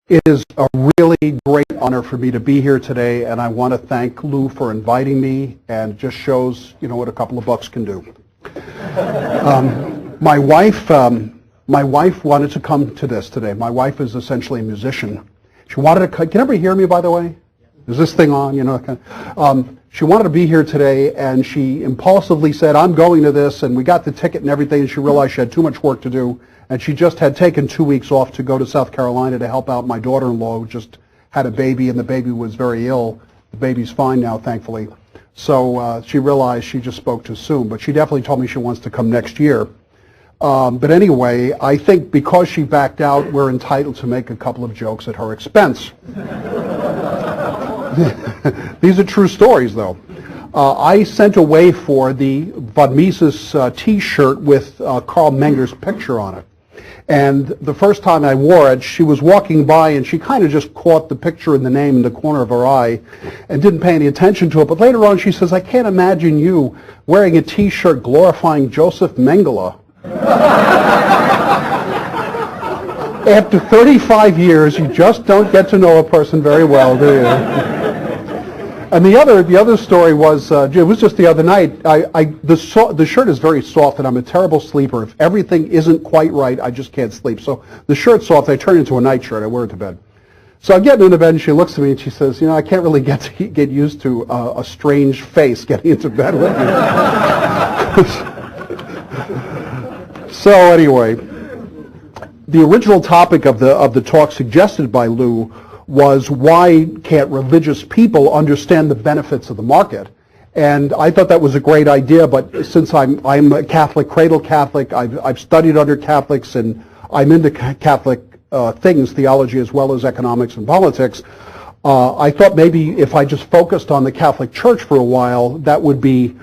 It is a really great honor for me to be here today, and I want to thank Lou for inviting me, and just shows, you know, what a couple of bucks can do. My wife wanted to come to this today. My wife is essentially a musician. She wanted to. Can everybody hear me, by the way? Is this thing on? You know. She wanted to be here today, and she impulsively said, "I'm going to this," and we got the ticket and everything, and she realized she had too much work to do. And she just had taken 2 weeks off to go to South Carolina to help out my daughter-in-law, who just had a baby, and the baby was very ill. The baby's fine now, thankfully. So she realized she just spoke too soon, but she definitely told me she wants to come next year. But anyway, I think because she backed out, we're entitled to make a couple of jokes at her expense. These are true stories, though. I sent away for the Von Mises T-shirt with Karl Menger's picture on it. And the first time I wore it, she was walking by and she kind of just caught the picture and the name in the corner of her eye and didn't pay any attention to it. But later on she says, "I can't imagine you wearing a T-shirt glorifying Joseph Mengele." After 35 years, you just don't get to know a person very well, do you? And the other story was, it was just the other night, the shirt is very soft and I'm a terrible sleeper. If everything isn't quite right, I just can't sleep. So the shirt's soft, I turn it into a nightshirt, I wear it to bed. So I'm getting into bed and she looks at me and she says, "You know, I can't really get used to a strange face getting into bed with you." So anyway, the original topic of the talk suggested by Lou was, why can't religious people understand the benefits of the market? And I thought that was a great idea, but since I'm a Catholic, cradle Catholic, I've studied under Catholics, and I'm into Catholic things, theology as well as economics and politics, I thought maybe if I just focused on the Catholic Church for a while, that would be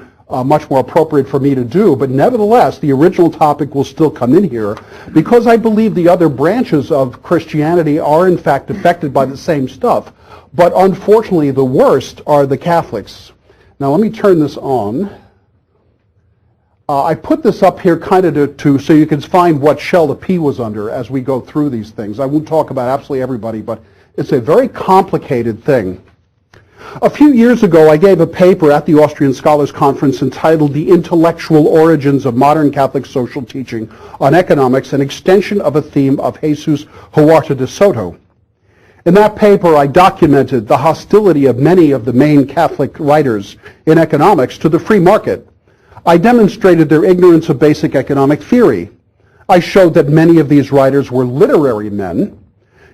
much more appropriate for me to do. But nevertheless, the original topic will still come in here because I believe the other branches of Christianity are in fact affected by the same stuff. But unfortunately, the worst are the Catholics. Now let me turn this on. I put this up here kind of so you can find what shell the pea was under as we go through these things. I won't talk about absolutely everybody, but it's a very complicated thing. A few years ago, I gave a paper at the Austrian Scholars Conference entitled "The Intellectual Origins of Modern Catholic Social Teaching on Economics, an extension of a theme of Jesus Huerta de Soto." In that paper, I documented the hostility of many of the main Catholic writers in economics to the free market. I demonstrated their ignorance of basic economic theory. I showed that many of these writers were literary men,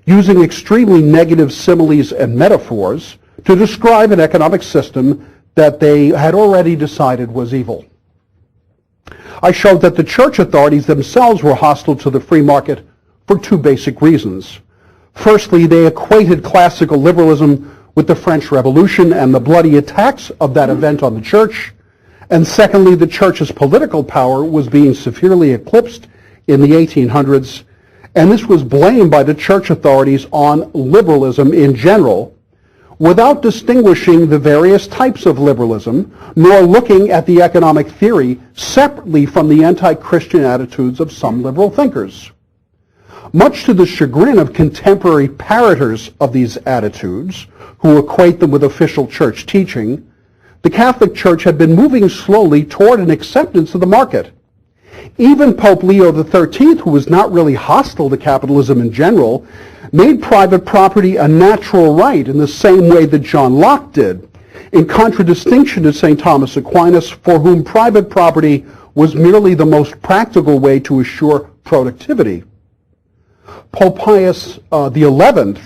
using extremely negative similes and metaphors to describe an economic system that they had already decided was evil. I showed that the church authorities themselves were hostile to the free market for two basic reasons. Firstly, they equated classical liberalism with the French Revolution and the bloody attacks of that event on the church. And secondly, the church's political power was being severely eclipsed in the 1800s, and this was blamed by the church authorities on liberalism in general, without distinguishing the various types of liberalism, nor looking at the economic theory separately from the anti-Christian attitudes of some liberal thinkers. Much to the chagrin of contemporary parroters of these attitudes, who equate them with official church teaching, the Catholic Church had been moving slowly toward an acceptance of the market. Even Pope Leo XIII, who was not really hostile to capitalism in general, made private property a natural right in the same way that John Locke did, in contradistinction to St. Thomas Aquinas, for whom private property was merely the most practical way to assure productivity. Pope Pius XI,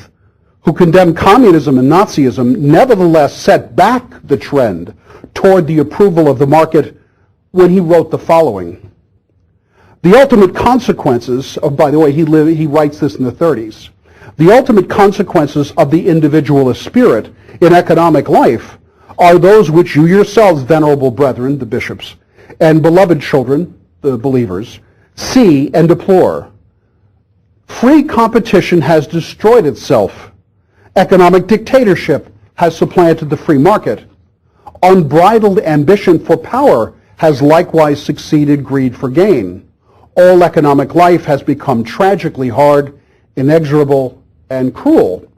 who condemned communism and Nazism, nevertheless set back the trend toward the approval of the market when he wrote the following. The ultimate consequences of, by the way, he writes this in the 30s, the ultimate consequences of the individualist spirit in economic life are those which you yourselves, venerable brethren, the bishops, and beloved children, the believers, see and deplore. Free competition has destroyed itself. Economic dictatorship has supplanted the free market. Unbridled ambition for power has likewise succeeded greed for gain. All economic life has become tragically hard, inexorable, and cruel.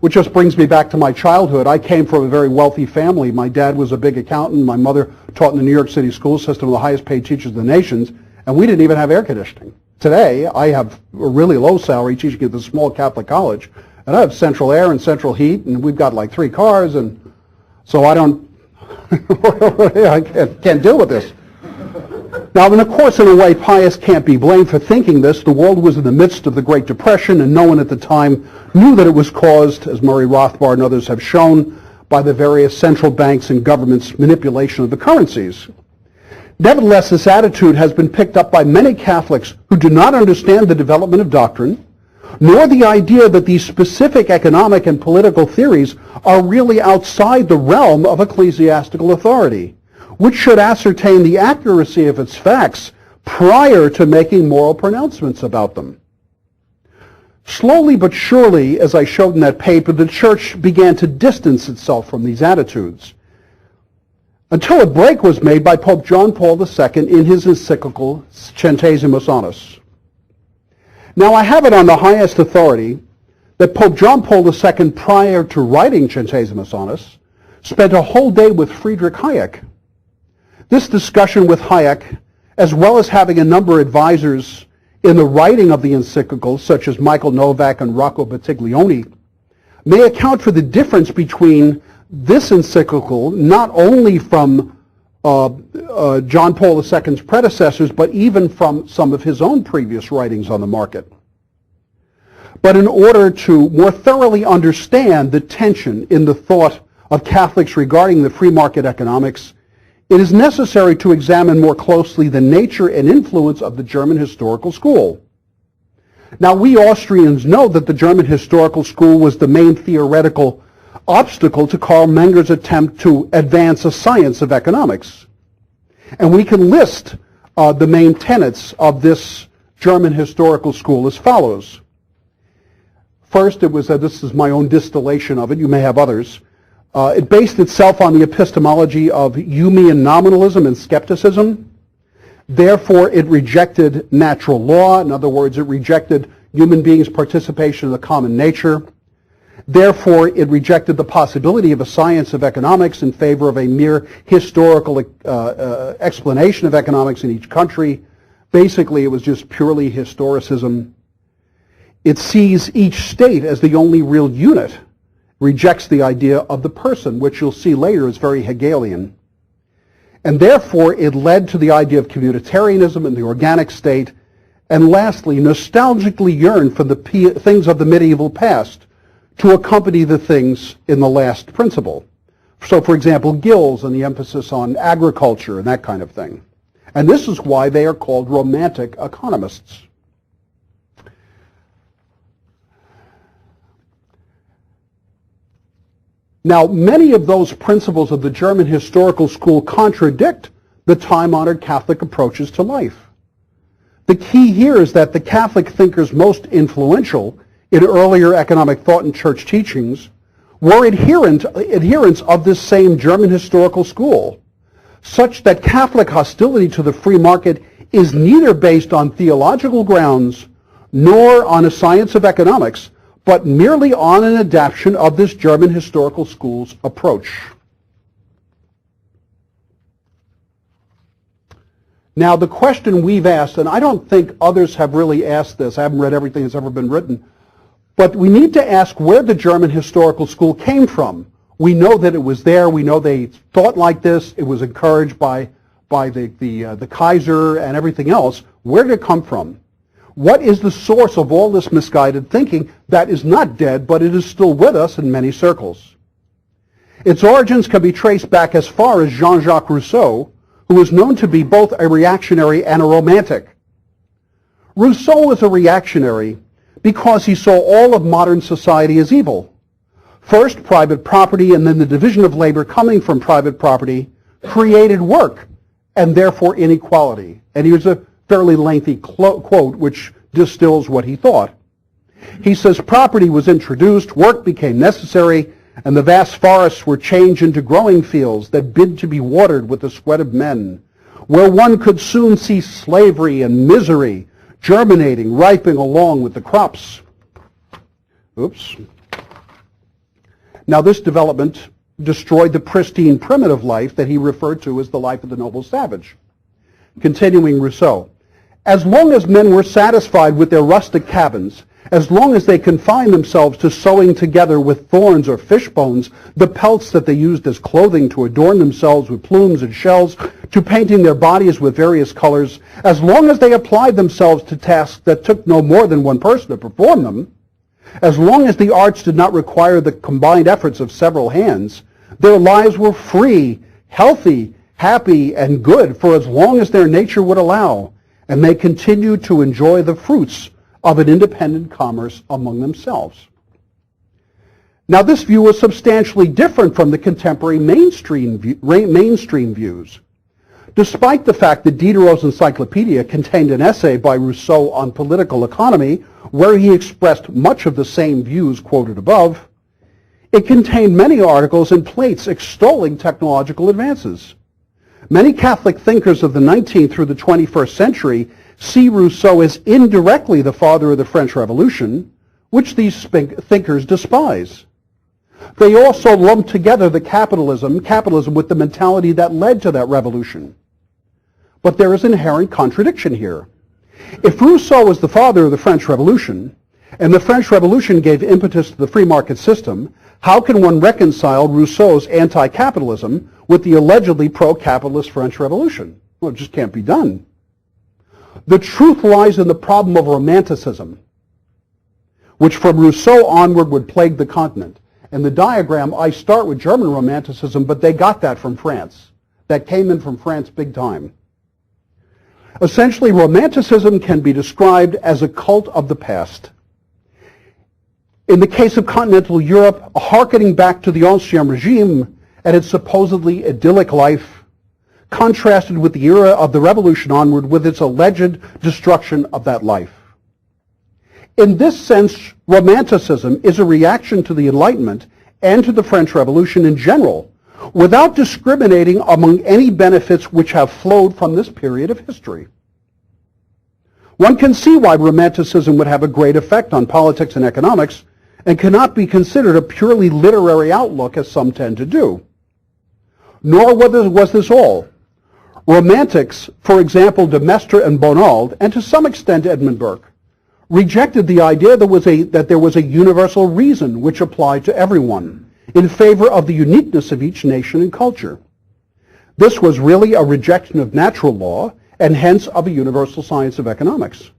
Which just brings me back to my childhood. I came from a very wealthy family. My dad was a big accountant. My mother taught in the New York City school system, the highest paid teachers in the nations, and we didn't even have air conditioning. Today, I have a really low salary teaching at this small Catholic college, and I have central air and central heat, and we've got like 3 cars, and so I don't, I can't deal with this. Now, and of course, in a way, Pius can't be blamed for thinking this. The world was in the midst of the Great Depression, and no one at the time knew that it was caused, as Murray Rothbard and others have shown, by the various central banks and governments' manipulation of the currencies. Nevertheless, this attitude has been picked up by many Catholics who do not understand the development of doctrine, nor the idea that these specific economic and political theories are really outside the realm of ecclesiastical authority, which should ascertain the accuracy of its facts prior to making moral pronouncements about them. Slowly but surely, as I showed in that paper, the Church began to distance itself from these attitudes, until a break was made by Pope John Paul II in his encyclical Centesimus Annus. Now, I have it on the highest authority that Pope John Paul II, prior to writing Centesimus Annus, spent a whole day with Friedrich Hayek. This discussion with Hayek, as well as having a number of advisors in the writing of the encyclical, such as Michael Novak and Rocco Bottiglione, may account for the difference between this encyclical, not only from John Paul II's predecessors, but even from some of his own previous writings on the market. But in order to more thoroughly understand the tension in the thought of Catholics regarding the free market economics, it is necessary to examine more closely the nature and influence of the German historical school. Now, we Austrians know that the German historical school was the main theoretical obstacle to Karl Menger's attempt to advance a science of economics. And we can list the main tenets of this German historical school as follows. First, it was, this is my own distillation of it, you may have others. It based itself on the epistemology of Humean nominalism and skepticism. Therefore, it rejected natural law. In other words, it rejected human beings' participation in the common nature. Therefore, it rejected the possibility of a science of economics in favor of a mere historical explanation of economics in each country. Basically, it was just purely historicism. It sees each state as the only real unit, rejects the idea of the person, which you'll see later is very Hegelian. And therefore, it led to the idea of communitarianism and the organic state, and lastly, nostalgically yearned for the things of the medieval past to accompany the things in the last principle. So, for example, guilds and the emphasis on agriculture and that kind of thing. And this is why they are called romantic economists. Now, many of those principles of the German historical school contradict the time-honored Catholic approaches to life. The key here is that the Catholic thinkers most influential in earlier economic thought and church teachings were adherents of this same German historical school, such that Catholic hostility to the free market is neither based on theological grounds nor on a science of economics, but merely on an adaptation of this German historical school's approach. Now, the question we've asked, and I don't think others have really asked this, I haven't read everything that's ever been written, but we need to ask where the German historical school came from. We know that it was there. We know they thought like this. It was encouraged by the Kaiser and everything else. Where did it come from? What is the source of all this misguided thinking that is not dead, but it is still with us in many circles? Its origins can be traced back as far as Jean-Jacques Rousseau, who was known to be both a reactionary and a romantic. Rousseau was a reactionary because he saw all of modern society as evil. First, private property, and then the division of labor coming from private property created work, and therefore inequality. And here's a fairly lengthy quote which distills what he thought. He says, property was introduced, work became necessary, and the vast forests were changed into growing fields that bid to be watered with the sweat of men, where one could soon see slavery and misery germinating, ripening along with the crops. Oops. Now this development destroyed the pristine primitive life that he referred to as the life of the noble savage. Continuing Rousseau, as long as men were satisfied with their rustic cabins, as long as they confined themselves to sewing together with thorns or fish bones the pelts that they used as clothing to adorn themselves with plumes and shells, to painting their bodies with various colors, as long as they applied themselves to tasks that took no more than one person to perform them, as long as the arts did not require the combined efforts of several hands, their lives were free, healthy, happy, and good for as long as their nature would allow, and they continued to enjoy the fruits of an independent commerce among themselves. Now this view was substantially different from the contemporary mainstream views. Despite the fact that Diderot's Encyclopedia contained an essay by Rousseau on political economy, where he expressed much of the same views quoted above, it contained many articles and plates extolling technological advances. Many Catholic thinkers of the 19th through the 21st century see Rousseau as indirectly the father of the French Revolution, which these thinkers despise. They also lump together the capitalism with the mentality that led to that revolution. But there is inherent contradiction here. If Rousseau was the father of the French Revolution, and the French Revolution gave impetus to the free market system, how can one reconcile Rousseau's anti-capitalism with the allegedly pro-capitalist French Revolution? Well, it just can't be done. The truth lies in the problem of Romanticism, which from Rousseau onward would plague the continent. In the diagram, I start with German Romanticism, but they got that from France. That came in from France big time. Essentially, Romanticism can be described as a cult of the past. In the case of continental Europe, a hearkening back to the Ancien regime and its supposedly idyllic life, contrasted with the era of the Revolution onward with its alleged destruction of that life. In this sense, Romanticism is a reaction to the Enlightenment and to the French Revolution in general, without discriminating among any benefits which have flowed from this period of history. One can see why Romanticism would have a great effect on politics and economics, and cannot be considered a purely literary outlook as some tend to do. Nor was this all. Romantics, for example, de Maistre and Bonald, and to some extent Edmund Burke, rejected the idea that there was a universal reason which applied to everyone, in favor of the uniqueness of each nation and culture. This was really a rejection of natural law, and hence of a universal science of economics.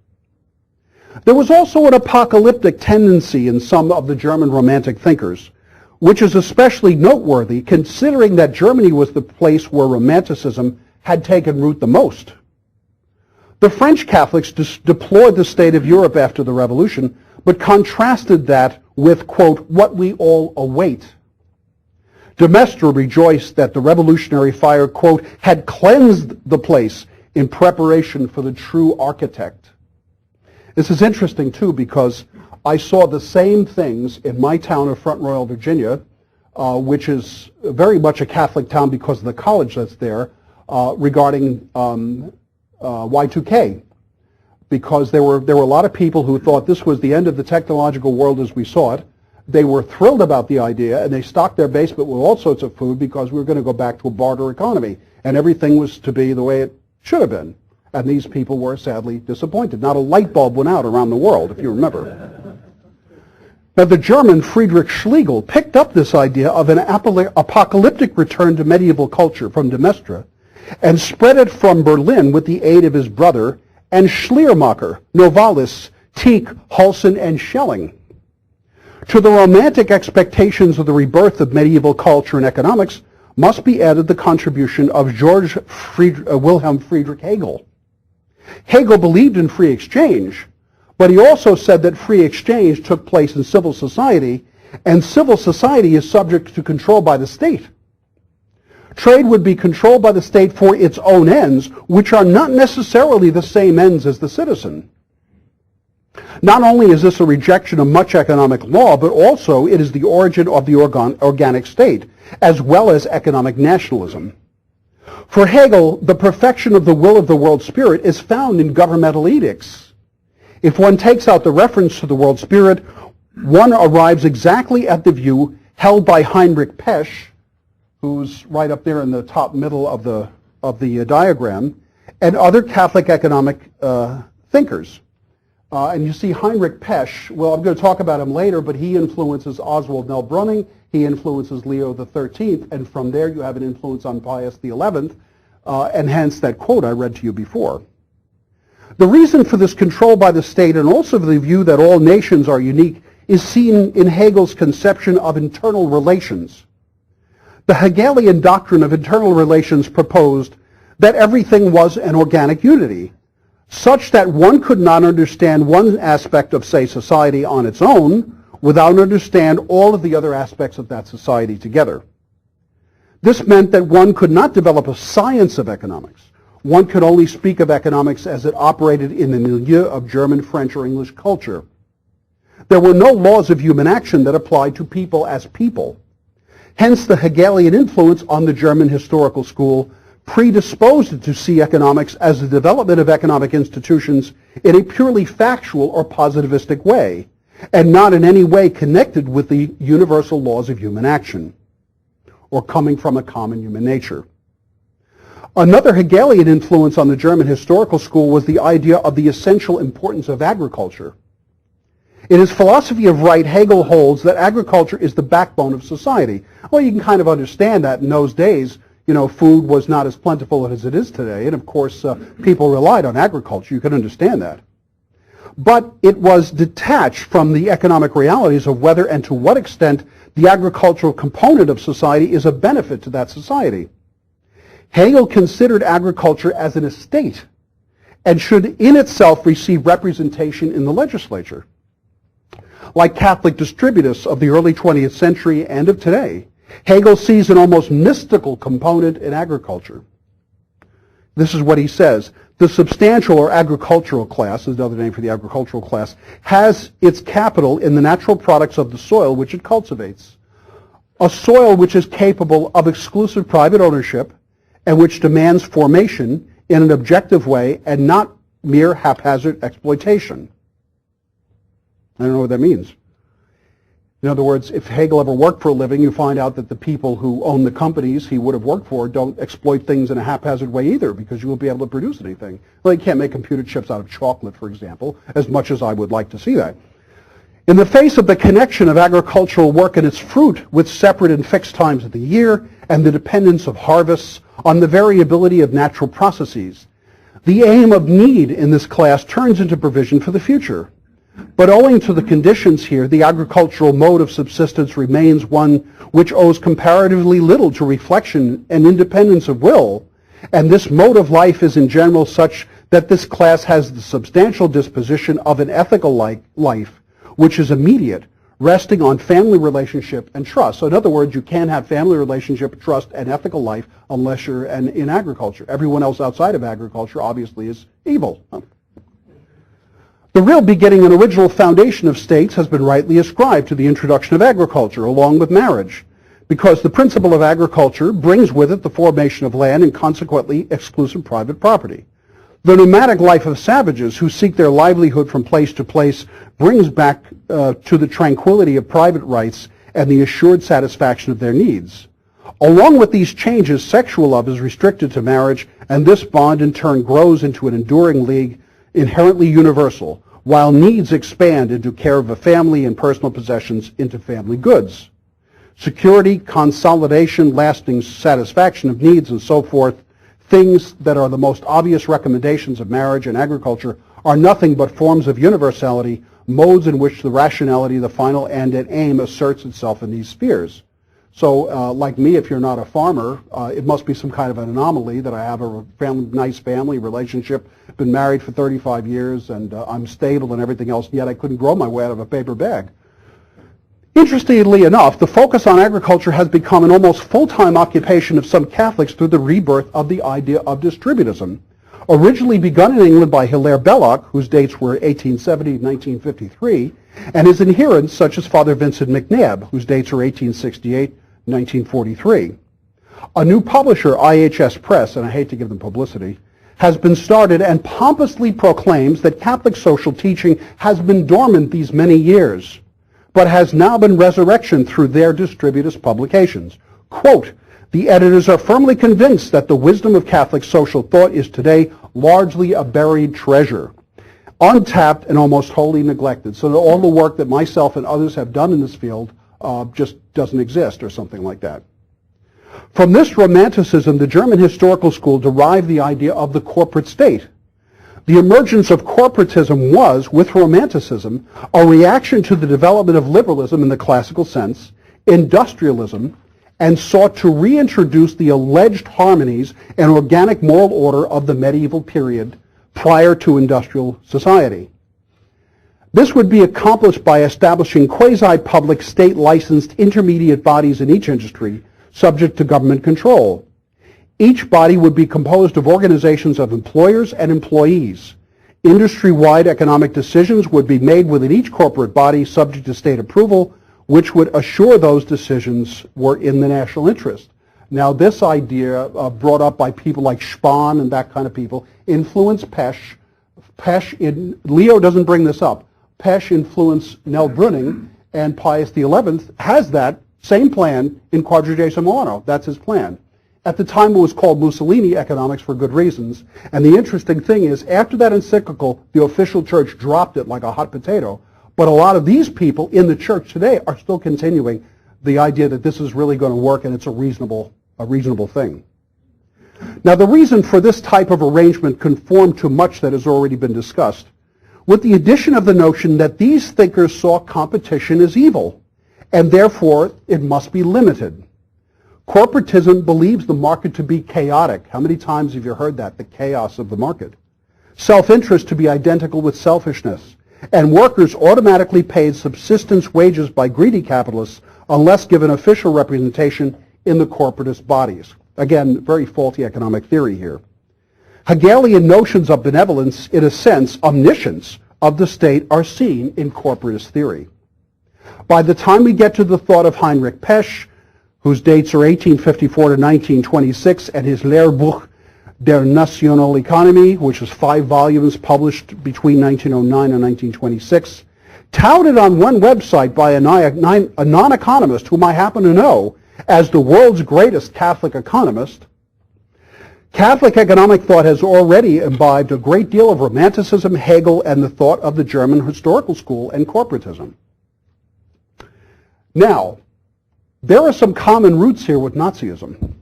There was also an apocalyptic tendency in some of the German Romantic thinkers, which is especially noteworthy considering that Germany was the place where Romanticism had taken root the most. The French Catholics deplored the state of Europe after the Revolution, but contrasted that with, quote, what we all await. De Maistre rejoiced that the revolutionary fire, quote, had cleansed the place in preparation for the true architect. This is interesting, too, because I saw the same things in my town of Front Royal, Virginia, which is very much a Catholic town because of the college that's there, regarding Y2K. Because there were a lot of people who thought this was the end of the technological world as we saw it. They were thrilled about the idea, and they stocked their basement with all sorts of food because we were going to go back to a barter economy, and everything was to be the way it should have been. And these people were sadly disappointed. Not a light bulb went out around the world, if you remember. Now, the German Friedrich Schlegel picked up this idea of an apocalyptic return to medieval culture from de Maistre and spread it from Berlin with the aid of his brother and Schleiermacher, Novalis, Tieck, Hulsen, and Schelling. To the romantic expectations of the rebirth of medieval culture and economics must be added the contribution of Wilhelm Friedrich Hegel. Hegel believed in free exchange, but he also said that free exchange took place in civil society, and civil society is subject to control by the state. Trade would be controlled by the state for its own ends, which are not necessarily the same ends as the citizen. Not only is this a rejection of much economic law, but also it is the origin of the organic state, as well as economic nationalism. For Hegel, the perfection of the will of the world spirit is found in governmental edicts. If one takes out the reference to the world spirit, one arrives exactly at the view held by Heinrich Pesch, who's right up there in the top middle of the diagram, and other Catholic economic thinkers. And you see Heinrich Pesch, well, I'm going to talk about him later, but he influences Oswald Nell Brunning, he influences Leo XIII, and from there you have an influence on Pius XI, and hence that quote I read to you before. The reason for this control by the state, and also the view that all nations are unique, is seen in Hegel's conception of internal relations. The Hegelian doctrine of internal relations proposed that everything was an organic unity, such that one could not understand one aspect of, say, society on its own without understand all of the other aspects of that society together. This meant that one could not develop a science of economics. One could only speak of economics as it operated in the milieu of German, French, or English culture. There were no laws of human action that applied to people as people. Hence, the Hegelian influence on the German historical school predisposed it to see economics as the development of economic institutions in a purely factual or positivistic way, and not in any way connected with the universal laws of human action, or coming from a common human nature. Another Hegelian influence on the German historical school was the idea of the essential importance of agriculture. In his philosophy of right, Hegel holds that agriculture is the backbone of society. Well, you can kind of understand that in those days. You know, food was not as plentiful as it is today, and of course people relied on agriculture. You can understand that. But it was detached from the economic realities of whether and to what extent the agricultural component of society is a benefit to that society. Hegel considered agriculture as an estate and should in itself receive representation in the legislature. Like Catholic distributists of the early 20th century and of today, Hegel sees an almost mystical component in agriculture. This is what he says. The substantial or agricultural class, is another name for the agricultural class, has its capital in the natural products of the soil which it cultivates. A soil which is capable of exclusive private ownership and which demands formation in an objective way and not mere haphazard exploitation. I don't know what that means. In other words, if Hegel ever worked for a living, you find out that the people who own the companies he would have worked for don't exploit things in a haphazard way either, because you won't be able to produce anything. Well, you can't make computer chips out of chocolate, for example, as much as I would like to see that. In the face of the connection of agricultural work and its fruit with separate and fixed times of the year and the dependence of harvests on the variability of natural processes, the aim of need in this class turns into provision for the future. But owing to the conditions here, the agricultural mode of subsistence remains one which owes comparatively little to reflection and independence of will, and this mode of life is in general such that this class has the substantial disposition of an ethical life, which is immediate, resting on family relationship and trust. So in other words, you can't have family relationship, trust, and ethical life unless you're in agriculture. Everyone else outside of agriculture obviously is evil. The real beginning and original foundation of states has been rightly ascribed to the introduction of agriculture along with marriage, because the principle of agriculture brings with it the formation of land and consequently exclusive private property. The nomadic life of savages who seek their livelihood from place to place brings back to the tranquility of private rights and the assured satisfaction of their needs. Along with these changes, sexual love is restricted to marriage, and this bond in turn grows into an enduring league inherently universal, while needs expand into care of a family and personal possessions into family goods. Security, consolidation, lasting satisfaction of needs, and so forth, things that are the most obvious recommendations of marriage and agriculture, are nothing but forms of universality, modes in which the rationality, the final end and aim asserts itself in these spheres. So like me, if you're not a farmer, it must be some kind of an anomaly that I have a nice family relationship, been married for 35 years, and I'm stable and everything else, yet I couldn't grow my way out of a paper bag. Interestingly enough, the focus on agriculture has become an almost full-time occupation of some Catholics through the rebirth of the idea of distributism, originally begun in England by Hilaire Belloc, whose dates were 1870 and 1953, and his adherents such as Father Vincent McNabb, whose dates are 1868 and 1943. A new publisher, IHS Press, and I hate to give them publicity, has been started and pompously proclaims that Catholic social teaching has been dormant these many years. but has now been resurrected through their distributous publications. Quote, the editors are firmly convinced that the wisdom of Catholic social thought is today largely a buried treasure, untapped and almost wholly neglected. So all the work that myself and others have done in this field just doesn't exist, or something like that. From this romanticism, the German historical school derived the idea of the corporate state. The emergence of corporatism was, with romanticism, a reaction to the development of liberalism in the classical sense, industrialism, and sought to reintroduce the alleged harmonies and organic moral order of the medieval period prior to industrial society. This would be accomplished by establishing quasi-public state-licensed intermediate bodies in each industry subject to government control. Each body would be composed of organizations of employers and employees. Industry-wide economic decisions would be made within each corporate body subject to state approval, which would assure those decisions were in the national interest. Now, this idea, brought up by people like Spahn and that kind of people, influenced Pesch. Leo doesn't bring this up. Pesch influenced Nell Brüning, and Pius XI has that same plan in Quadragesimo Anno. That's his plan. At the time, it was called Mussolini economics for good reasons. And the interesting thing is, after that encyclical, the official church dropped it like a hot potato. But a lot of these people in the church today are still continuing the idea that this is really going to work and it's a reasonable thing. Now, the reason for this type of arrangement conformed to much that has already been discussed, with the addition of the notion that these thinkers saw competition as evil, and therefore it must be limited. Corporatism believes the market to be chaotic. How many times have you heard that? The chaos of the market. Self-interest to be identical with selfishness. And workers automatically paid subsistence wages by greedy capitalists unless given official representation in the corporatist bodies. Again, very faulty economic theory here. Hegelian notions of benevolence, in a sense, omniscience of the state, are seen in corporatist theory. By the time we get to the thought of Heinrich Pesch, whose dates are 1854 to 1926, and his Lehrbuch der Nationalökonomie, which is 5 volumes published between 1909 and 1926, touted on one website by a non-economist whom I happen to know as the world's greatest Catholic economist, Catholic economic thought has already imbibed a great deal of Romanticism, Hegel, and the thought of the German historical school and corporatism. Now, there are some common roots here with Nazism.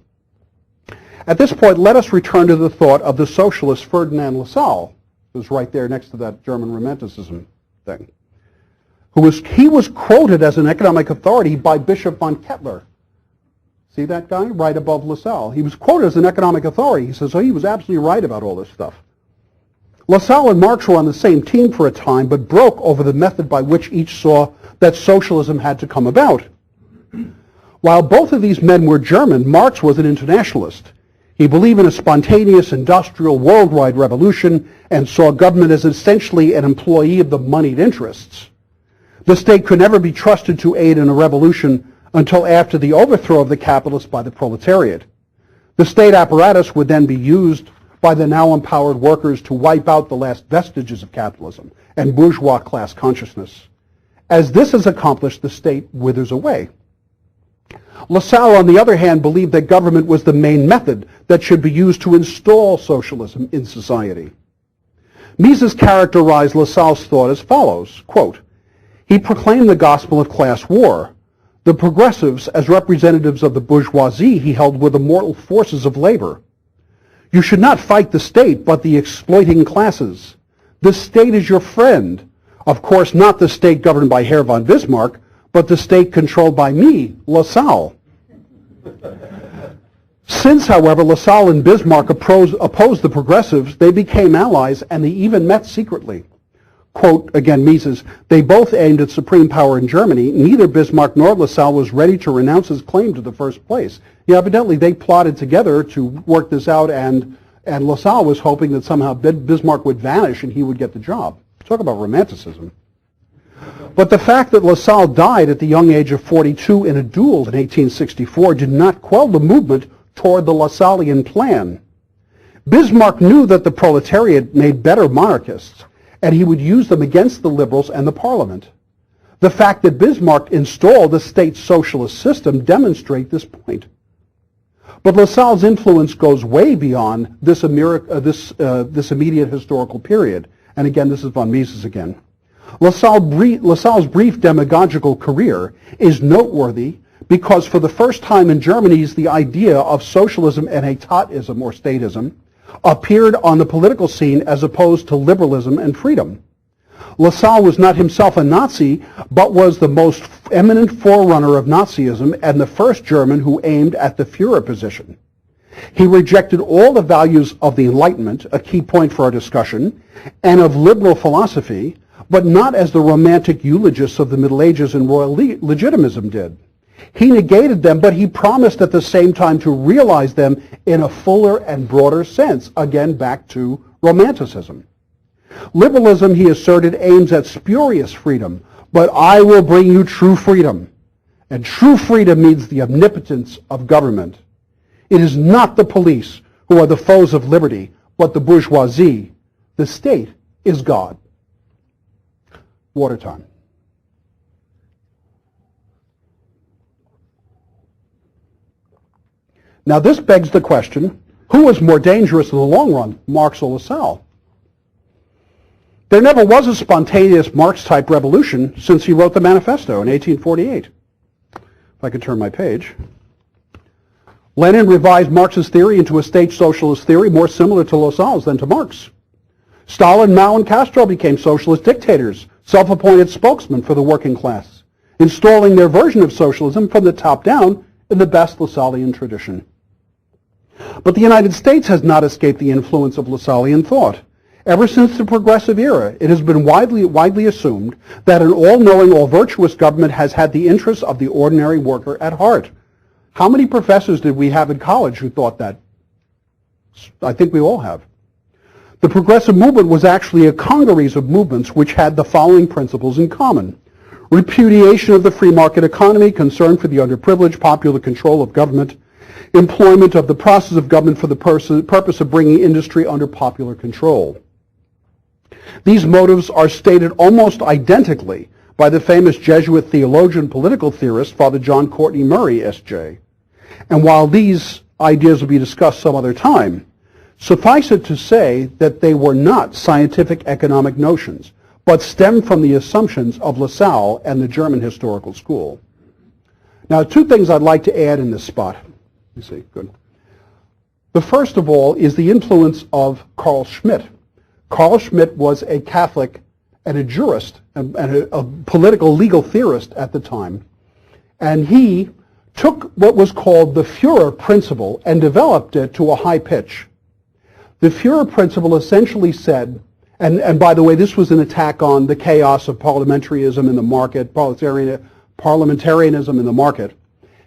At this point, let us return to the thought of the socialist Ferdinand Lassalle, who's right there next to that German Romanticism thing. He was quoted as an economic authority by Bishop von Kettler. See that guy right above Lassalle? He was quoted as an economic authority. He says, so he was absolutely right about all this stuff. Lassalle and Marx were on the same team for a time, but broke over the method by which each saw that socialism had to come about. While both of these men were German, Marx was an internationalist. He believed in a spontaneous industrial worldwide revolution and saw government as essentially an employee of the moneyed interests. The state could never be trusted to aid in a revolution until after the overthrow of the capitalists by the proletariat. The state apparatus would then be used by the now empowered workers to wipe out the last vestiges of capitalism and bourgeois class consciousness. As this is accomplished, the state withers away. Lassalle, on the other hand, believed that government was the main method that should be used to install socialism in society. Mises characterized Lassalle's thought as follows, quote, he proclaimed the gospel of class war. The progressives, as representatives of the bourgeoisie, he held were the mortal forces of labor. You should not fight the state, but the exploiting classes. The state is your friend. Of course, not the state governed by Herr von Bismarck, but the state controlled by me, Lassalle. Since, however, Lassalle and Bismarck opposed the progressives, they became allies, and they even met secretly. Quote, again, Mises, they both aimed at supreme power in Germany. Neither Bismarck nor Lassalle was ready to renounce his claim to the first place. Yeah, evidently they plotted together to work this out, and Lassalle was hoping that somehow Bismarck would vanish and he would get the job. Talk about romanticism. But the fact that Lassalle died at the young age of 42 in a duel in 1864 did not quell the movement toward the Lassallean plan. Bismarck knew that the proletariat made better monarchists, and he would use them against the liberals and the parliament. The fact that Bismarck installed a state socialist system demonstrates this point. But Lassalle's influence goes way beyond this immediate historical period. And again, this is von Mises again. Lassalle's brief demagogical career is noteworthy because for the first time in Germany, the idea of socialism and Etatism or statism appeared on the political scene as opposed to liberalism and freedom. Lassalle was not himself a Nazi, but was the most eminent forerunner of Nazism and the first German who aimed at the Führer position. He rejected all the values of the Enlightenment, a key point for our discussion, and of liberal philosophy, but not as the romantic eulogists of the Middle Ages and royal legitimism did. He negated them, but he promised at the same time to realize them in a fuller and broader sense, again back to Romanticism. Liberalism, he asserted, aims at spurious freedom, but I will bring you true freedom. And true freedom means the omnipotence of government. It is not the police who are the foes of liberty, but the bourgeoisie. The state is God. Water time. Now this begs the question, who was more dangerous in the long run, Marx or Lassalle? There never was a spontaneous Marx-type revolution since he wrote the Manifesto in 1848. If I could turn my page. Lenin revised Marx's theory into a state socialist theory more similar to Lassalle's than to Marx. Stalin, Mao, and Castro became socialist dictators, self-appointed spokesmen for the working class, installing their version of socialism from the top down in the best Lassallean tradition. But the United States has not escaped the influence of Lassallean thought. Ever since the progressive era, it has been widely assumed that an all-knowing, all-virtuous government has had the interests of the ordinary worker at heart. How many professors did we have in college who thought that? I think we all have. The progressive movement was actually a congeries of movements which had the following principles in common. Repudiation of the free market economy, concern for the underprivileged, popular control of government, employment of the process of government for the purpose of bringing industry under popular control. These motives are stated almost identically by the famous Jesuit theologian, political theorist, Father John Courtney Murray, S.J. And while these ideas will be discussed some other time, suffice it to say that they were not scientific economic notions, but stem from the assumptions of Lassalle and the German historical school. Now, two things I'd like to add in this spot. You see, good. The first of all is the influence of Carl Schmitt. Carl Schmitt was a Catholic and a jurist and a political legal theorist at the time. And he took what was called the Führer principle and developed it to a high pitch. The Führer principle essentially said, and by the way, this was an attack on the chaos of parliamentarism in the market, parliamentarianism in the market.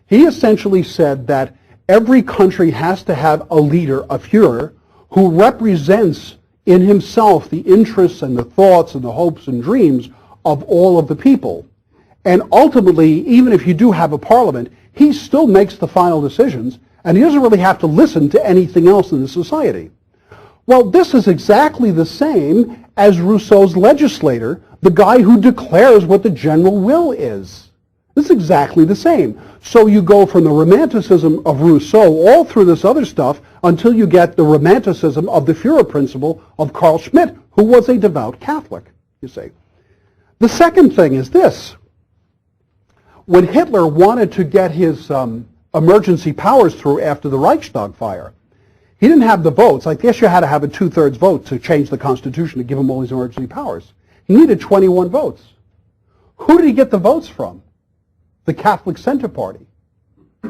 He essentially said that every country has to have a leader, a Führer, who represents in himself the interests and the thoughts and the hopes and dreams of all of the people. And ultimately, even if you do have a parliament, he still makes the final decisions, and he doesn't really have to listen to anything else in the society. Well, this is exactly the same as Rousseau's legislator, the guy who declares what the general will is. This is exactly the same. So you go from the romanticism of Rousseau all through this other stuff until you get the romanticism of the Führer principle of Carl Schmitt, who was a devout Catholic, you see. The second thing is this. When Hitler wanted to get his emergency powers through after the Reichstag fire, he didn't have the votes. I guess you had to have a 2/3 vote to change the Constitution to give him all these emergency powers. He needed 21 votes. Who did he get the votes from? The Catholic Center Party,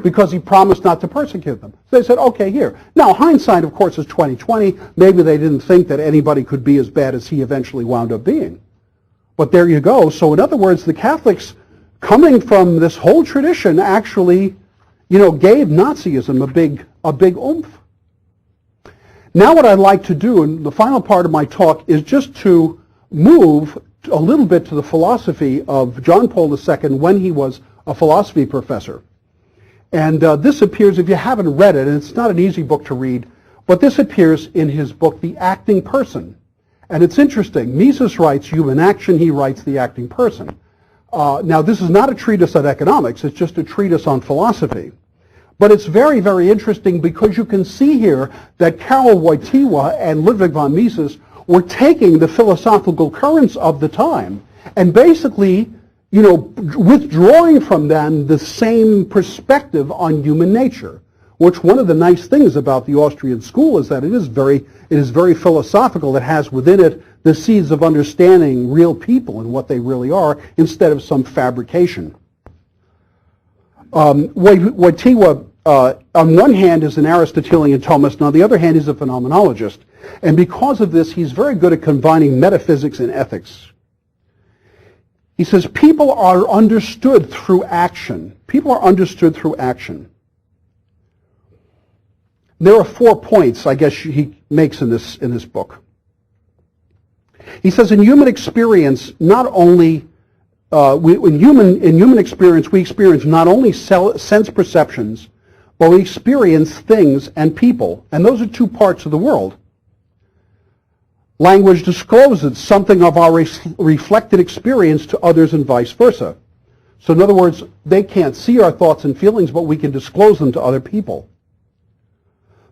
because he promised not to persecute them. So they said, okay, here. Now, hindsight, of course, is 20/20. Maybe they didn't think that anybody could be as bad as he eventually wound up being. But there you go. So in other words, the Catholics, coming from this whole tradition, actually, gave Nazism a big oomph. Now what I'd like to do, and the final part of my talk, is just to move a little bit to the philosophy of John Paul II when he was a philosophy professor. And this appears, if you haven't read it, and it's not an easy book to read, but this appears in his book, The Acting Person. And it's interesting. Mises writes human action, he writes the acting person. Now, this is not a treatise on economics. It's just a treatise on philosophy. But it's very, very interesting because you can see here that Karol Wojtyła and Ludwig von Mises were taking the philosophical currents of the time and basically, withdrawing from them the same perspective on human nature, which one of the nice things about the Austrian school is that it is very philosophical. It has within it the seeds of understanding real people and what they really are instead of some fabrication. Wojtyła, on one hand, is an Aristotelian Thomist, and on the other hand, he's a phenomenologist. And because of this, he's very good at combining metaphysics and ethics. He says people are understood through action. People are understood through action. There are 4 points, I guess, he makes in this book. He says in human experience, not only in human experience, we experience not only sense perceptions, but we experience things and people, and those are 2 parts of the world. Language discloses something of our reflected experience to others and vice versa. So in other words, they can't see our thoughts and feelings, but we can disclose them to other people.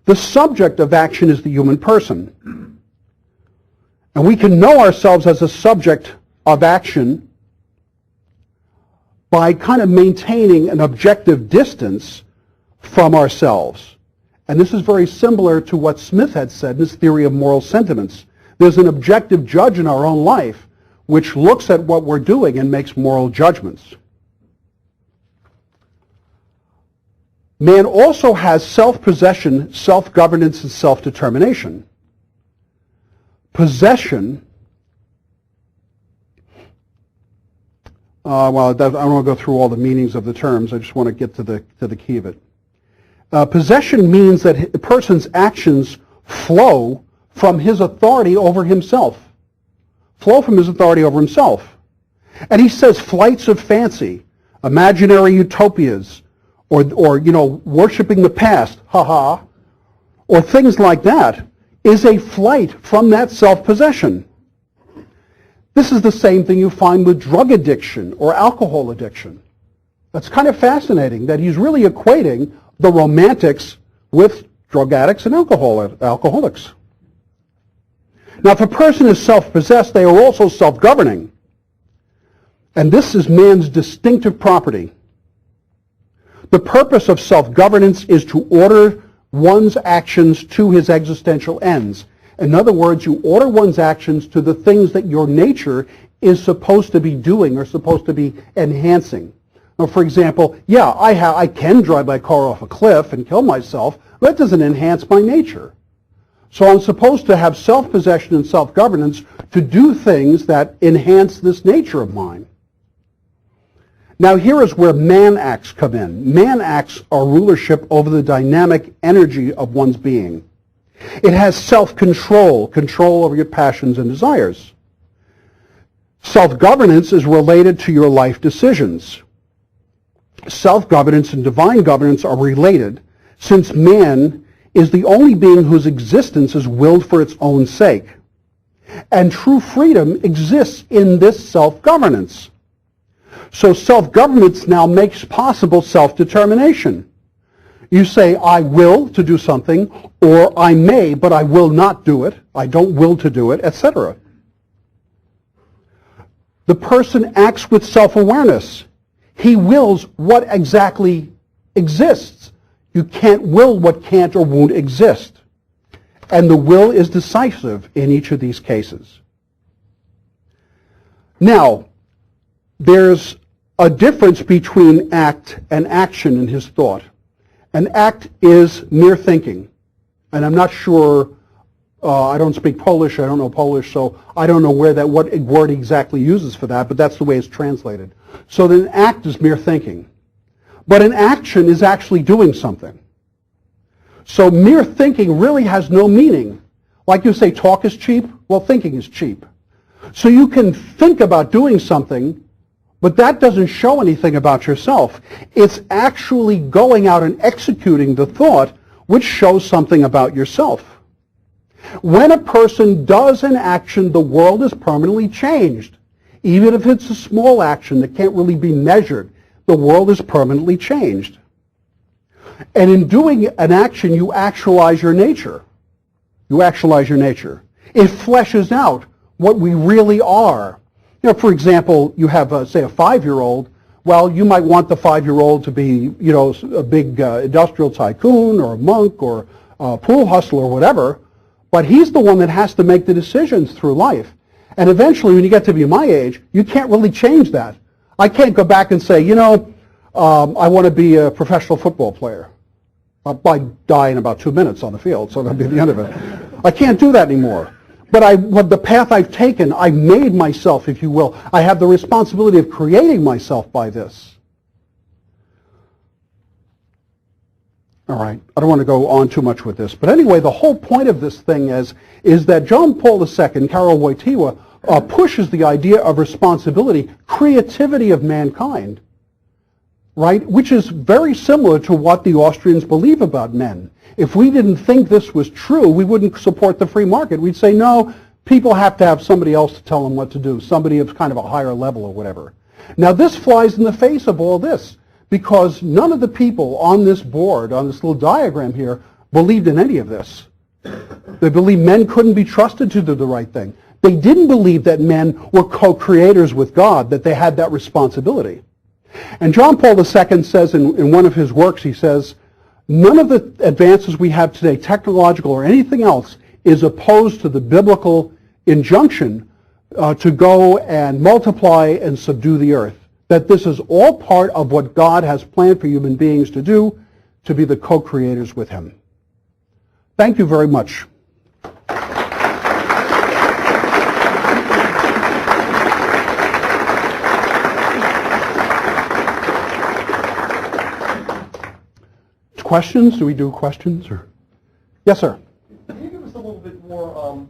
The subject of action is the human person. And we can know ourselves as a subject of action by kind of maintaining an objective distance from ourselves. And this is very similar to what Smith had said in his theory of moral sentiments. There's an objective judge in our own life which looks at what we're doing and makes moral judgments. Man also has self-possession, self-governance, and self-determination. Possession, I don't want to go through all the meanings of the terms. I just want to get to the key of it. Possession means that a person's actions flow from his authority over himself. Flow from his authority over himself. And he says flights of fancy, imaginary utopias, or worshiping the past, or things like that, is a flight from that self-possession. This is the same thing you find with drug addiction or alcohol addiction. That's kind of fascinating that he's really equating the romantics with drug addicts and alcoholics. Now, if a person is self-possessed, they are also self-governing. And this is man's distinctive property. The purpose of self-governance is to order one's actions to his existential ends. In other words, you order one's actions to the things that your nature is supposed to be doing or supposed to be enhancing. Now, for example, I can drive my car off a cliff and kill myself, but that doesn't enhance my nature. So I'm supposed to have self-possession and self-governance to do things that enhance this nature of mine. Now here is where man acts come in. Man acts are rulership over the dynamic energy of one's being. It has self-control, control over your passions and desires. Self-governance is related to your life decisions. Self-governance and divine governance are related since man is the only being whose existence is willed for its own sake. And true freedom exists in this self-governance. So self-governance now makes possible self-determination. You say, I will to do something, or I may, but I will not do it. I don't will to do it, etc. The person acts with self-awareness. He wills what exactly exists. You can't will what can't or won't exist. And the will is decisive in each of these cases. Now, there's a difference between act and action in his thought. An act is mere thinking. And I'm not sure, I don't speak Polish, I don't know Polish, so I don't know what word exactly uses for that, but that's the way it's translated. So then an act is mere thinking. But an action is actually doing something. So mere thinking really has no meaning. Like you say, talk is cheap. Well, thinking is cheap. So you can think about doing something, but that doesn't show anything about yourself. It's actually going out and executing the thought, which shows something about yourself. When a person does an action, the world is permanently changed. even if it's a small action that can't really be measured, the world is permanently changed. And in doing an action, you actualize your nature. You actualize your nature. It fleshes out what we really are. You know, for example, you have, say, a 5-year-old. Well, you might want the 5-year-old to be, you know, a big industrial tycoon or a monk or a pool hustler or whatever, but he's the one that has to make the decisions through life. And eventually, when you get to be my age, you can't really change that. I can't go back and say, you know, I want to be a professional football player. I die in about 2 minutes on the field, so that'll be the end of it. I can't do that anymore. But the path I've taken, I've made myself, if you will. I have the responsibility of creating myself by this. All right, I don't want to go on too much with this. But anyway, the whole point of this thing is that John Paul II, Karol Wojtyła, pushes the idea of responsibility, creativity of mankind, right? Which is very similar to what the Austrians believe about men. If we didn't think this was true, we wouldn't support the free market. We'd say, no, people have to have somebody else to tell them what to do, somebody of kind of a higher level or whatever. Now, this flies in the face of all this, because none of the people on this board, on this little diagram here, believed in any of this. They believed men couldn't be trusted to do the right thing. They didn't believe that men were co-creators with God, that they had that responsibility. And John Paul II says in one of his works, he says, none of the advances we have today, technological or anything else, is opposed to the biblical injunction to go and multiply and subdue the earth. That this is all part of what God has planned for human beings to do, to be the co-creators with him. Thank you very much. Questions? Do we do questions? Or yes, sir. Can you give us a little bit more,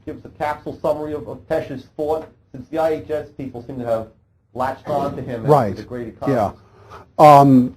give us a capsule summary of Pesch's thought, since the IHS people seem to have latched on to him as the great economist? Yeah.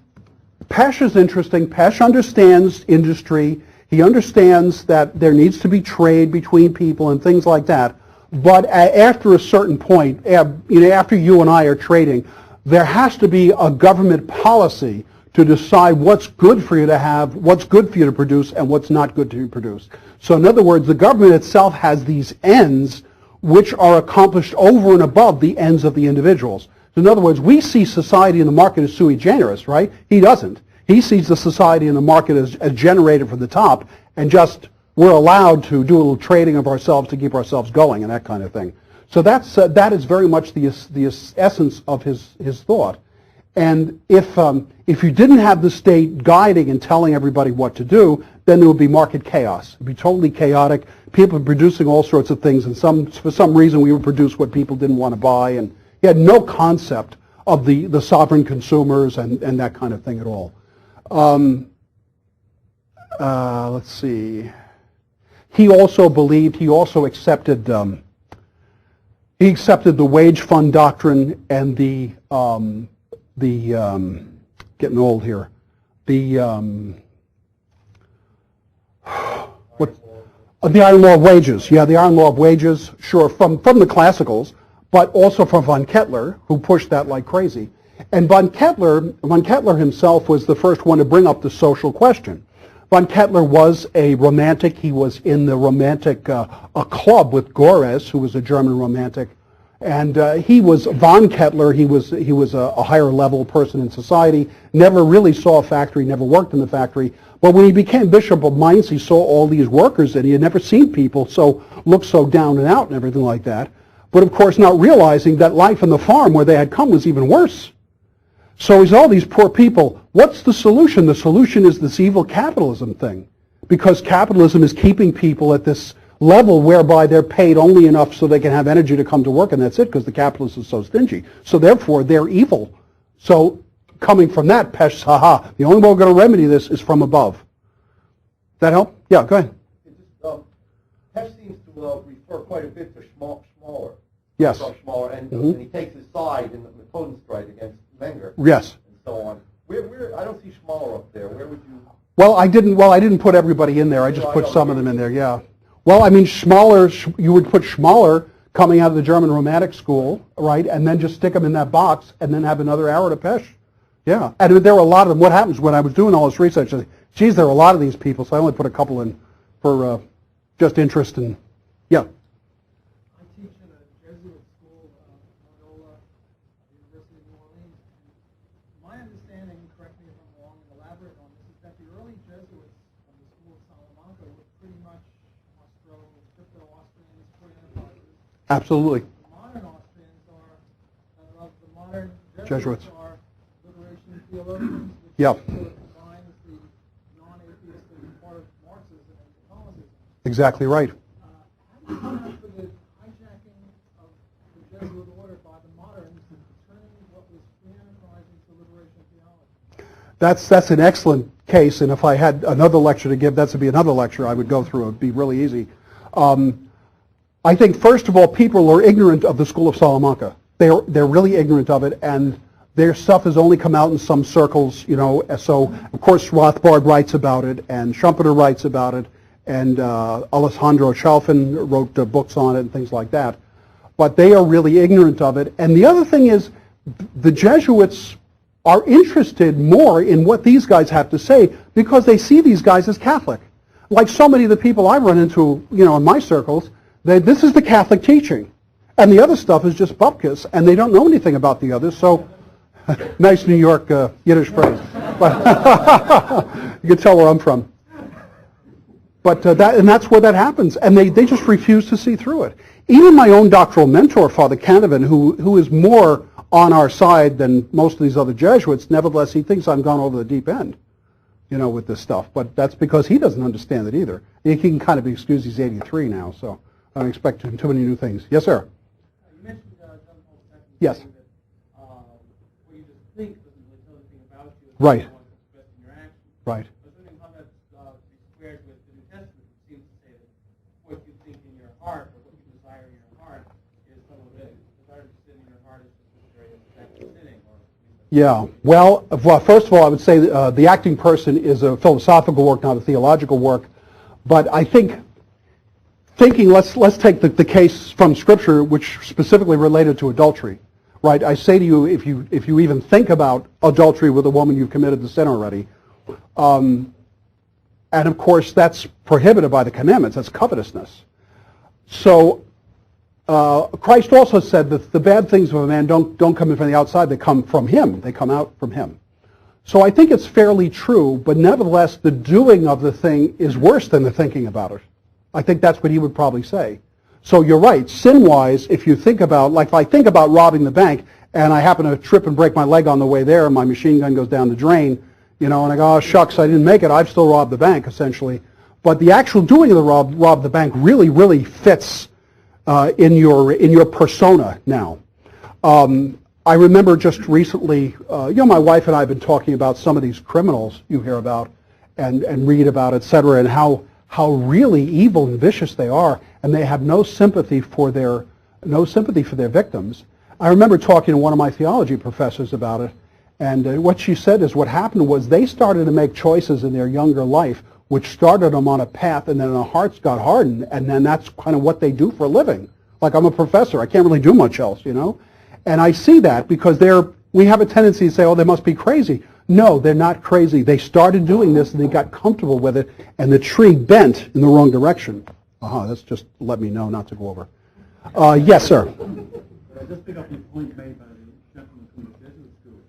Pesch is interesting. Pesch understands industry. He understands that there needs to be trade between people and things like that. But after a certain point, after you and I are trading, there has to be a government policy to decide what's good for you to have, what's good for you to produce, and what's not good to produce. So in other words, the government itself has these ends which are accomplished over and above the ends of the individuals. So in other words, we see society and the market as sui generis, right? He doesn't. He sees the society and the market as generated from the top, and just we're allowed to do a little trading of ourselves to keep ourselves going and that kind of thing. So that is very much the essence of his thought. And if you didn't have the state guiding and telling everybody what to do, then there would be market chaos. It would be totally chaotic. People were producing all sorts of things, and for some reason we would produce what people didn't want to buy, and he had no concept of the sovereign consumers and that kind of thing at all. Let's see. He also accepted the wage fund doctrine and the getting old here. The iron law of wages. Yeah, the iron law of wages. Sure, from the classicals, but also from von Kettler, who pushed that like crazy. And von Kettler himself was the first one to bring up the social question. Von Kettler was a romantic. He was in the romantic a club with Gorez, who was a German romantic. And he was von Kettler. He was a higher level person in society. Never really saw a factory. Never worked in the factory. But when he became Bishop of Mainz, he saw all these workers, and he had never seen people look so down and out and everything like that. But of course, not realizing that life on the farm where they had come was even worse. So he said, all these poor people. What's the solution? The solution is this evil capitalism thing, because capitalism is keeping people at this level whereby they're paid only enough so they can have energy to come to work, and that's it, because the capitalist is so stingy. So therefore, they're evil. So coming from that, Pesch, the only way we're going to remedy this is from above. That help? Yeah, go ahead. Pesch seems to refer quite a bit to Schmaler. Yes. Schmaler, and he takes his side in the Totenstreit against Menger. Yes. And so on. Where I don't see Schmaler up there. Where would you? Well, I didn't put everybody in there. I just put some of them in there. Yeah. Well, I mean, you would put Schmaler coming out of the German Romantic School, right, and then just stick them in that box and then have another hour to Pesh. Yeah, and there were a lot of them. What happens when I was doing all this research, I said, geez, there are a lot of these people, so I only put a couple in for just interest and, yeah. I teach in a Jesuit school, Loyola, University of New Orleans. My understanding, correct me if I'm wrong and elaborate on this, is that the early Jesuits of the school of Salamanca were pretty much Crypto-Austrians, free enterprises. Absolutely. The modern Austrians are, the modern Jesuits are liberation theologians, which Yep. sort of combines the non-atheistic part of Marxism and Catholicism. Exactly right. How do you account for the hijacking of the Jesuit order by the moderns and turning what was free enterprise into liberation theology? That's an excellent case, and if I had another lecture to give, that would be another lecture I would go through. It would be really easy. I think, first of all, people are ignorant of the School of Salamanca. They're really ignorant of it, and their stuff has only come out in some circles, you know. So, of course, Rothbard writes about it, and Schumpeter writes about it, and Alessandro Chalfin wrote books on it and things like that. But they are really ignorant of it. And the other thing is, the Jesuits are interested more in what these guys have to say because they see these guys as Catholic. Like so many of the people I run into, you know, in my circles, this is the Catholic teaching. And the other stuff is just bupkis, and they don't know anything about the others. So, nice New York Yiddish phrase. You can tell where I'm from. But that's where that happens, and they just refuse to see through it. Even my own doctoral mentor, Father Canavan, who is more on our side than most of these other Jesuits, nevertheless, he thinks I'm gone over the deep end, you know, with this stuff. But that's because he doesn't understand it either. He can kind of be excused, he's 83 now, so I don't expect too many new things. Yes, sir? You mentioned John Paul II. Yes. That what you just think doesn't really tell anything about you. Right. Expressed in your actions. Right. I was wondering how that squares with the New Testament, which seems to say that what you think in your heart, or what you desire in your heart, is some of it. Desire to sin in your heart is just very effective sinning. Yeah. Well, first of all, I would say the acting person is a philosophical work, not a theological work. But I think let's take the case from Scripture, which specifically related to adultery. Right? I say to you, if you even think about adultery with a woman, you've committed the sin already. And of course, that's prohibited by the commandments. That's covetousness. So Christ also said that the bad things of a man don't come in from the outside. They come from him. They come out from him. So I think it's fairly true, but nevertheless, the doing of the thing is worse than the thinking about it. I think that's what he would probably say. So you're right. Sin-wise, if you think about, like if I think about robbing the bank, and I happen to trip and break my leg on the way there, and my machine gun goes down the drain, you know, and I go, oh, shucks, I didn't make it. I've still robbed the bank, essentially. But the actual doing of the rob the bank really, really fits in your persona now. I remember just recently, you know, my wife and I have been talking about some of these criminals you hear about and read about, et cetera, and how really evil and vicious they are, and they have no sympathy for their victims. I remember talking to one of my theology professors about it, and what she said is what happened was they started to make choices in their younger life which started them on a path, and then their hearts got hardened, and then that's kind of what they do for a living. Like, I'm a professor. I can't really do much else, you know? And I see that because we have a tendency to say, oh, they must be crazy. No, they're not crazy. They started doing this, and they got comfortable with it, and the tree bent in the wrong direction. That's just let me know not to go over. Yes, sir. I just pick up the point made by the gentleman from the Jesuit school.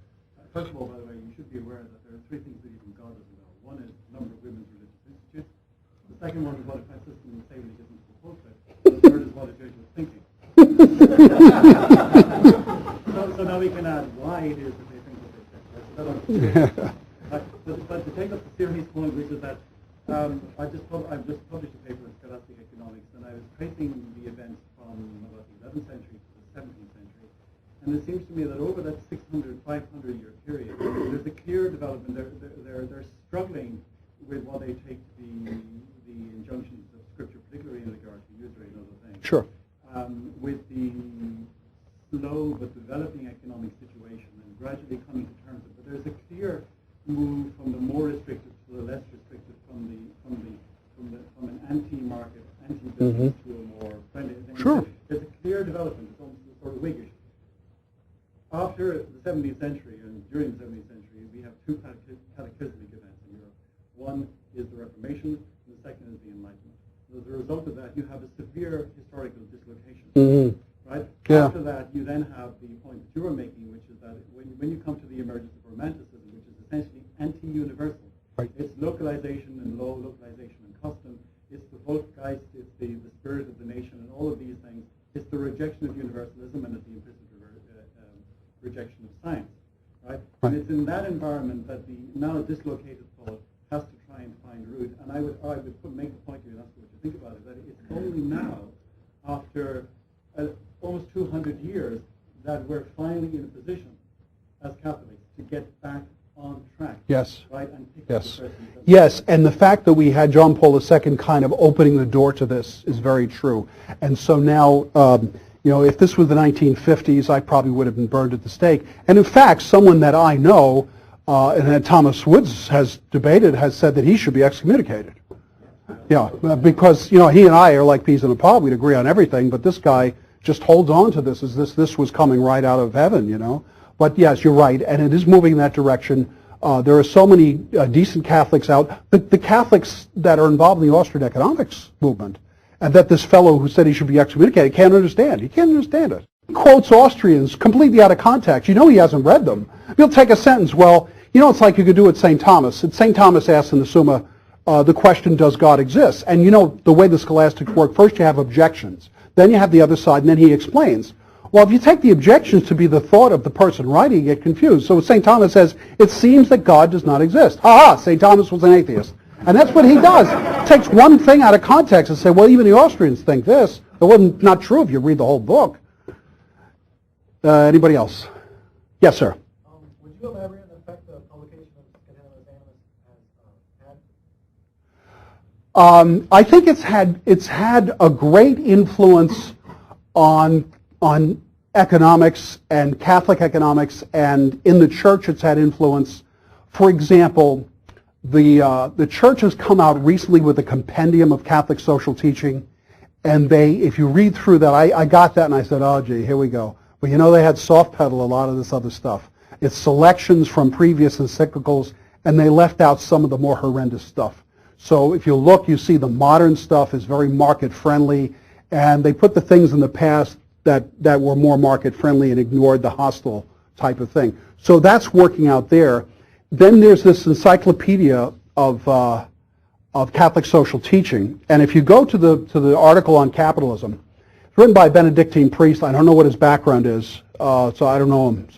First of all, by the way, you should be aware that there are three things that even God doesn't know. One is the number of women's religious institutes. The second one is what a system in say isn't supposed to. The third is what a Jesuit is thinking. so now we can add why it is that they think what they think. But to take up the serious point, which is that I've just published a paper in Scholastic Economics, and I was tracing the events from about the 11th century to the 17th century, and it seems to me that over that 600, 500-year period, there's a clear development. They're struggling with what they take the injunctions of Scripture, particularly in regard to usury and other things. Sure. With the slow but developing economic situation and gradually coming to terms with it. But there's a clear move from the more restrictive to the less restrictive, from an anti-market, anti-business to a more friendly thing. Sure. There's a clear after the 17th century and during the 17th century, we have two cataclysmic events in Europe. One is the Reformation, and the second is the Enlightenment. As a result of that, you have a severe historical dislocation. Mm-hmm. Right? Yeah. After that, you then have the point that you were making, which is that when you come to the emergence of Romanticism, which is essentially anti-universal, right. It's localization and law, localization and custom, it's the Volksgeist, it's the spirit of the nation, and all of these things. It's the rejection of universalism and it's the implicit rejection of science. Right? Right? And it's in that environment that the now dislocated thought has to try and find root. And I would make the point here, and that's what you think about it, that it's only now, after almost 200 years, that we're finally in a position as Catholics to get back on track. Yes. Right? And pick Yes. up the Yes, and the fact that we had John Paul II kind of opening the door to this is very true. And so now, if this was the 1950s, I probably would have been burned at the stake. And in fact, someone that I know, and that Thomas Woods has debated, has said that he should be excommunicated. Yeah, because, he and I are like peas in a pod. We'd agree on everything, but this guy just holds on to this as this was coming right out of heaven, But yes, you're right, and it is moving in that direction. There are so many decent Catholics out. The Catholics that are involved in the Austrian Economics movement, and that this fellow who said he should be excommunicated can't understand. He can't understand it. He quotes Austrians completely out of context. He hasn't read them. He'll take a sentence, well, it's like you could do at St. Thomas. St. Thomas asks in the Summa, the question, does God exist? And the way the scholastics work, first you have objections, then you have the other side, and then he explains. Well, if you take the objections to be the thought of the person writing, you get confused. So St. Thomas says, it seems that God does not exist. Ha! St. Thomas was an atheist. And that's what he does. Takes one thing out of context and say, well, even the Austrians think this. It wasn't not true if you read the whole book. Anybody else? Yes, sir. Would you elaborate on the effect the publication of Canonical Animus has had? I think it's had a great influence on economics and Catholic economics, and in the church it's had influence. For example, the church has come out recently with a compendium of Catholic social teaching, and if you read through that, I got that and I said, oh gee, here we go. But they had soft pedal a lot of this other stuff. It's selections from previous encyclicals, and they left out some of the more horrendous stuff. So if you look, you see the modern stuff is very market friendly, and they put the things in the past that were more market friendly and ignored the hostile type of thing. So that's working out there. Then there's this encyclopedia of Catholic social teaching, and if you go to the article on capitalism, it's written by a Benedictine priest. I don't know what his background is, so I don't know him.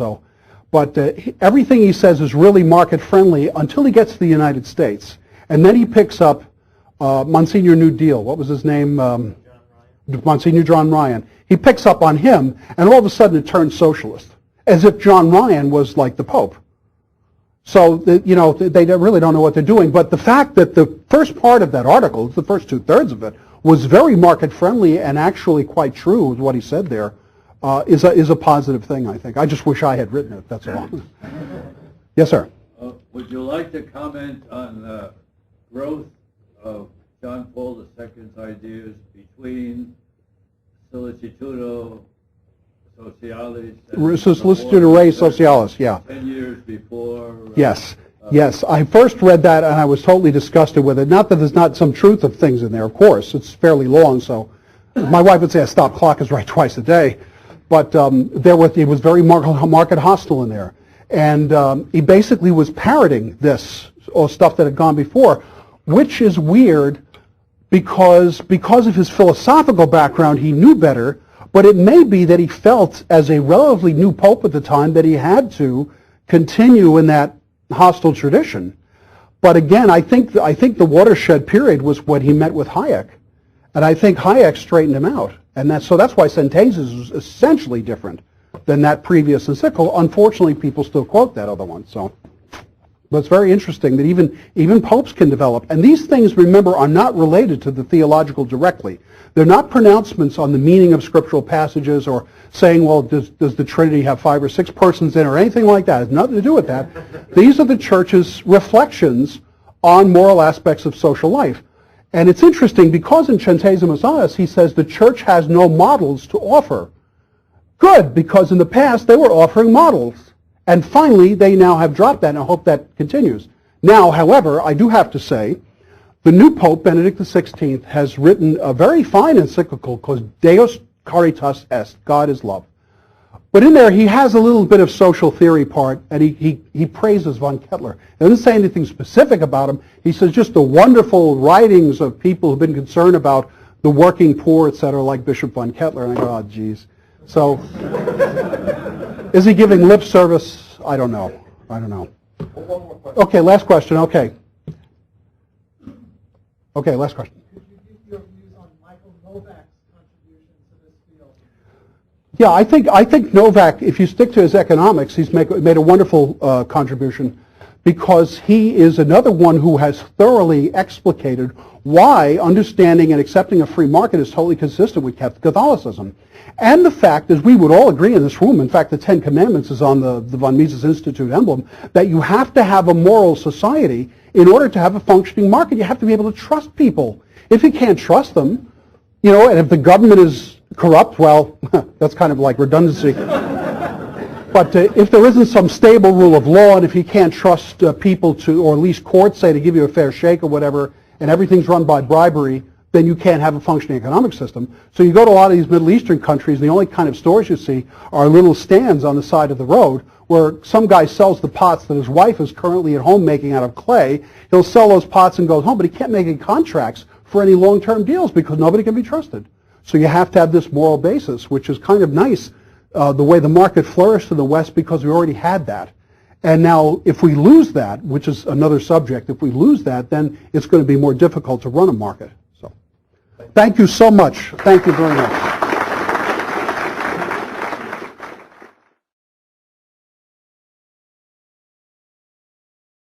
But everything he says is really market friendly until he gets to the United States, and then he picks up Monsignor New Deal. What was his name? Monsignor John Ryan. He picks up on him, and all of a sudden it turns socialist, as if John Ryan was like the Pope. So, they really don't know what they're doing. But the fact that the first part of that article, the first 2/3 of it, was very market-friendly and actually quite true with what he said there, is a positive thing, I think. I just wish I had written it, that's all. Yes, sir. Would you like to comment on the growth of John Paul II's ideas between Solicitudo Socialis and Solicitudo Rei Socialis, yeah. 10 years before. Yes. Yes, I first read that and I was totally disgusted with it. Not that there's not some truth of things in there, of course. It's fairly long, so my wife would say a stop clock is right twice a day. But it was very market hostile in there. And he basically was parroting this, or stuff that had gone before, which is weird because of his philosophical background, he knew better, but it may be that he felt, as a relatively new pope at the time, that he had to continue in that hostile tradition. But again, I think the watershed period was what he met with Hayek, and I think Hayek straightened him out, and that's why Synthesis was essentially different than that previous encyclical. Unfortunately, people still quote that other one. So, but it's very interesting that even popes can develop, and these things, remember, are not related to the theological directly. They're not pronouncements on the meaning of scriptural passages or saying, well, does the Trinity have 5 or 6 persons in it or anything like that. It has nothing to do with that. These are the church's reflections on moral aspects of social life. And it's interesting because in Centesimus Annus he says the church has no models to offer. Good, because in the past they were offering models. And finally, they now have dropped that, and I hope that continues. Now, however, I do have to say, the new Pope, Benedict XVI, has written a very fine encyclical called Deus Caritas Est, God is Love. But in there, he has a little bit of social theory part, and he praises von Kettler. He doesn't say anything specific about him. He says just the wonderful writings of people who've been concerned about the working poor, etc., like Bishop von Kettler. And I go, oh, geez. So, is he giving lip service? I don't know. I don't know. One more question. Okay, last question. Okay. Okay, last question. Could you give your views on Michael Novak's contribution to this field? Yeah, I think Novak, if you stick to his economics, he's made a wonderful contribution, because he is another one who has thoroughly explicated why understanding and accepting a free market is totally consistent with Catholicism. And the fact is, we would all agree in this room, in fact the Ten Commandments is on the von Mises Institute emblem, that you have to have a moral society in order to have a functioning market. You have to be able to trust people. If you can't trust them, you know, and if the government is corrupt, well, that's kind of like redundancy. But if there isn't some stable rule of law, and if you can't trust people to, or at least courts say, to give you a fair shake or whatever, and everything's run by bribery, then you can't have a functioning economic system. So you go to a lot of these Middle Eastern countries, and the only kind of stores you see are little stands on the side of the road where some guy sells the pots that his wife is currently at home making out of clay. He'll sell those pots and goes home, but he can't make any contracts for any long-term deals because nobody can be trusted. So you have to have this moral basis, which is kind of nice, the way the market flourished in the West, because we already had that. And now, if we lose that, which is another subject, if we lose that, then it's going to be more difficult to run a market. So, thank you so much. Thank you very much.